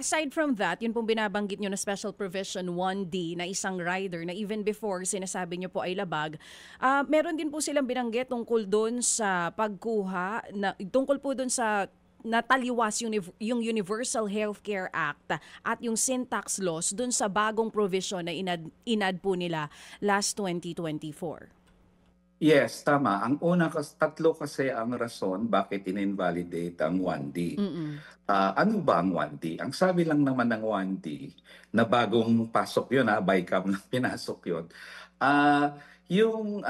aside from that, yun pong binabanggit nyo na Special Provision 1D na isang rider na even before sinasabi nyo po ay labag, meron din po silang binanggit tungkol doon sa pagkuha, tungkol po doon sa nataliwas yung Universal Healthcare Act at yung sin tax laws doon sa bagong provision na inad po nila last 2024. Yes, tama. Ang una, tatlo kasi ang rason bakit in-invalidate ang 1D. Ano ba ang 1D? Ang sabi lang naman ng 1D, na bagong pasok yun, BICAM lang pinasok yun, yung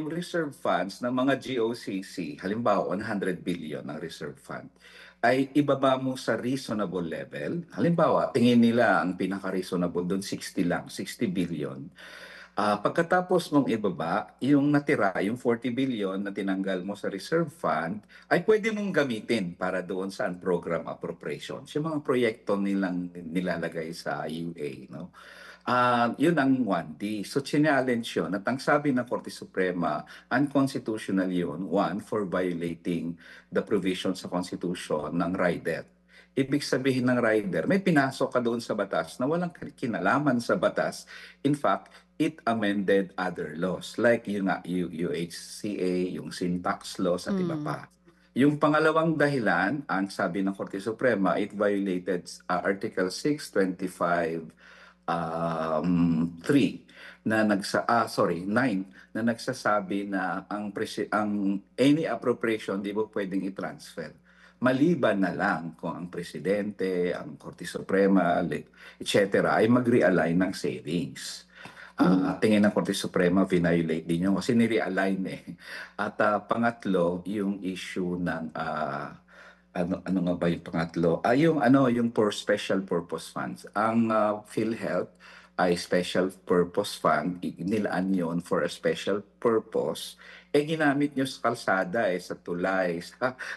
reserve funds ng mga GOCC, halimbawa 100 billion ang reserve fund, ay ibaba mo sa reasonable level. Halimbawa, tingin nila ang pinaka-reasonable doon 60 lang, 60 billion. Pagkatapos mong ibaba, yung natira, yung 40 billion na tinanggal mo sa reserve fund, ay pwede mong gamitin para doon sa program appropriations. Yung mga proyekto nilang nilalagay sa UA. No? Yun ang 1D. So, challenge yun. At ang sabi ng Korte Suprema, unconstitutional yun. One, for violating the provisions sa Constitution ng rider. Ibig sabihin ng rider, may pinasok ka doon sa batas na walang kinalaman sa batas. In fact, it amended other laws like yung UHCA, yung sin tax laws at iba pa. Yung pangalawang dahilan, ang sabi ng Korte Suprema, it violated Article 625 9 na nagsasabi na ang any appropriation di mo pwedeng i-transfer. Maliban na lang kung ang presidente, ang Korte Suprema, etc. ay mag-realign ng savings. Tingin ng Korte Suprema, violate din yun kasi ni-realign eh. At pangatlo, yung issue ng ano nga ba yung pangatlo? Yung for special purpose funds. Ang PhilHealth ay special purpose fund, nilaan yon for a special purpose. Ginamit nyo sa kalsada, sa tulay,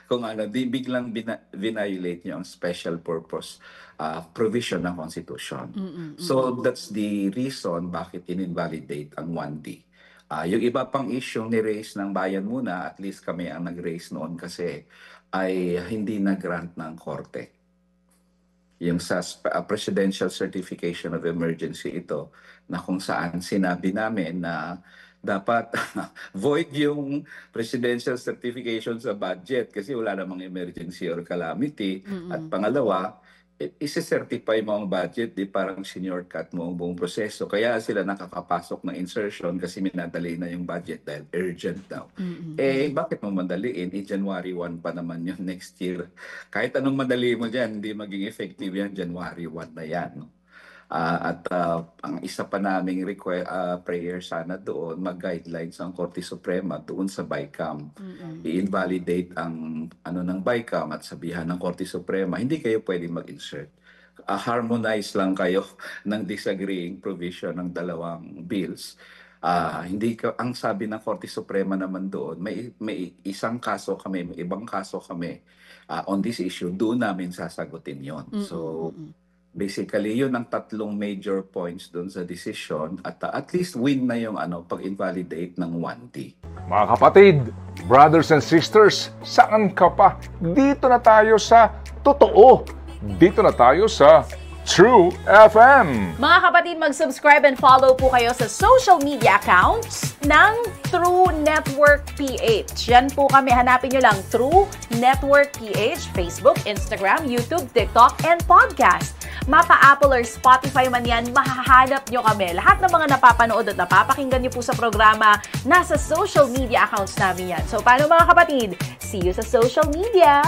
kung di biglang violate nyo ang special purpose provision ng Constitution. So that's the reason bakit in-invalidate ang 1D. Yung iba pang issue ni-raise ng bayan muna, at least kami ang nag-raise noon kasi ay hindi na-grant ng korte. Yung sa Presidential Certification of Emergency ito, na kung saan sinabi namin na dapat void yung presidential certification sa budget kasi wala namang emergency or calamity. At pangalawa, isi-certify mo ang budget, di parang senior-cut mo ang buong proseso. Kaya sila nakakapasok ng insertion kasi minadali na yung budget dahil urgent daw. Bakit mo madaliin? January 1 pa naman yun next year. Kahit anong madali mo dyan, hindi maging effective yan, January 1 na yan. No? Ang isa pa naming prayer sana doon, mag-guidelines ang Korte Suprema doon sa BICAM. I-invalidate ang ng BICAM at sabihan ng Korte Suprema, hindi kayo pwedeng mag-insert. Harmonize lang kayo ng disagreeing provision ng dalawang bills. Ang sabi ng Korte Suprema naman doon, may isang kaso kami, may ibang kaso kami on this issue, doon namin sasagutin yon. So, basically, yun ang tatlong major points doon sa decision at least win na yung pag-invalidate ng 1D. Mga kapatid, brothers and sisters, saan ka pa? Dito na tayo sa totoo. Dito na tayo sa True FM. Mga kapatid, mag-subscribe and follow po kayo sa social media accounts ng True Network PH. Yan po kami. Hanapin nyo lang True Network PH, Facebook, Instagram, YouTube, TikTok, and podcast. Mapa-Apple or Spotify man yan, mahahanap nyo kami. Lahat ng mga napapanood at napapakinggan nyo po sa programa, nasa social media accounts namin yan. So, paano mga kapatid? See you sa social media!